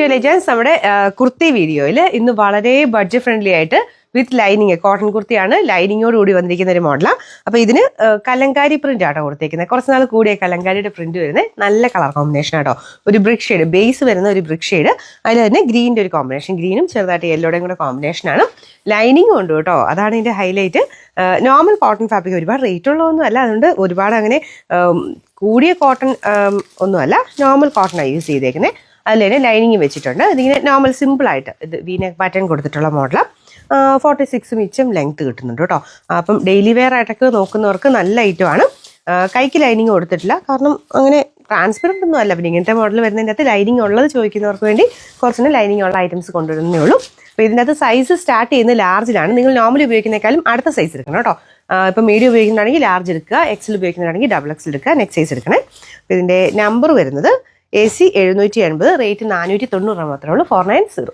To legends. നമ്മുടെ കുർത്തി വീഡിയോയിൽ ഇന്ന് വളരെ ബഡ്ജറ്റ് ഫ്രണ്ട്ലി ആയിട്ട് വിത്ത് ലൈനിങ്, കോട്ടൺ കുർത്തിയാണ്, ലൈനിങ്ങോട് കൂടി വന്നിരിക്കുന്ന ഒരു മോഡലാണ്. അപ്പോൾ ഇതിന് കലങ്കാരി പ്രിന്റ് ആട്ടോ കൊടുത്തേക്കുന്നത്. കുറച്ച് നാൾ കൂടിയ കലങ്കാരിയുടെ പ്രിന്റ് വരുന്നത്, നല്ല കളർ കോമ്പിനേഷൻ ആട്ടോ. ഒരു ബ്രിക്ക് ഷെയ്ഡ് ബേസ് വരുന്ന ഒരു ബ്രിക്ക് ഷെയ്ഡ്, അതിൽ തന്നെ ഗ്രീനിൻ്റെ ഒരു കോമ്പിനേഷൻ, ഗ്രീനും ചെറുതായിട്ട് യെല്ലോയുടെയും കൂടെ കോമ്പിനേഷനാണ്. ലൈനിങ്ങും ഉണ്ട് കേട്ടോ, അതാണ് ഇതിൻ്റെ ഹൈലൈറ്റ്. നോർമൽ കോട്ടൺ ഫാബ്രിക്, ഒരുപാട് റേറ്റ് ഉള്ളതൊന്നും അല്ല, അതുകൊണ്ട് ഒരുപാട് അങ്ങനെ കൂടിയ കോട്ടൺ ഒന്നുമല്ല, നോർമൽ കോട്ടണാണ് യൂസ് ചെയ്തേക്കുന്നത്. അതിൽ തന്നെ ലൈനിങ് വെച്ചിട്ടുണ്ട്. ഇതിങ്ങനെ നോർമൽ സിമ്പിളായിട്ട് ഇത് വീനെക്ക് പാറ്റേൺ കൊടുത്തിട്ടുള്ള മോഡലാണ്. 46 ഇഞ്ചും ലെങ്ത് കിട്ടുന്നുണ്ട് കേട്ടോ. അപ്പം ഡെയിലി വെയർ ആയിട്ടൊക്കെ നോക്കുന്നവർക്ക് നല്ല ഐറ്റമാണ്. കൈക്ക് ലൈനിങ് കൊടുത്തിട്ടില്ല, കാരണം അങ്ങനെ ട്രാൻസ്പെറൻ്റ് ഒന്നും അല്ല. പിന്നെ ഇങ്ങനത്തെ മോഡൽ വരുന്നതിൻ്റെ അകത്ത് ലൈനിങ് ഉള്ളത് ചോദിക്കുന്നവർക്ക് വേണ്ടി കുറച്ചുകൂടി ലൈനിങ് ഉള്ള ഐറ്റംസ് കൊണ്ടുവരുന്നേ ഉള്ളൂ. അപ്പോൾ ഇതിൻ്റെ അകത്ത് സൈസ് സ്റ്റാർട്ട് ചെയ്യുന്നത് ലാർജിലാണ്. നിങ്ങൾ നോർമൽ ഉപയോഗിക്കുന്നേക്കാളും അടുത്ത സൈസ് എടുക്കണം കേട്ടോ. ഇപ്പം മീഡിയം ഉപയോഗിക്കുന്നതാണെങ്കിൽ ലാർജ് എടുക്കുക, എക്സൽ ഉപയോഗിക്കുന്നതാണെങ്കിൽ XXL എടുക്കുക, നെക്സ്റ്റ് സൈസ് എടുക്കണേ. അപ്പോൾ ഇതിൻ്റെ നമ്പർ വരുന്നത് AC 780, റേറ്റ് 490 മാത്രമേ ഉള്ളൂ. 490.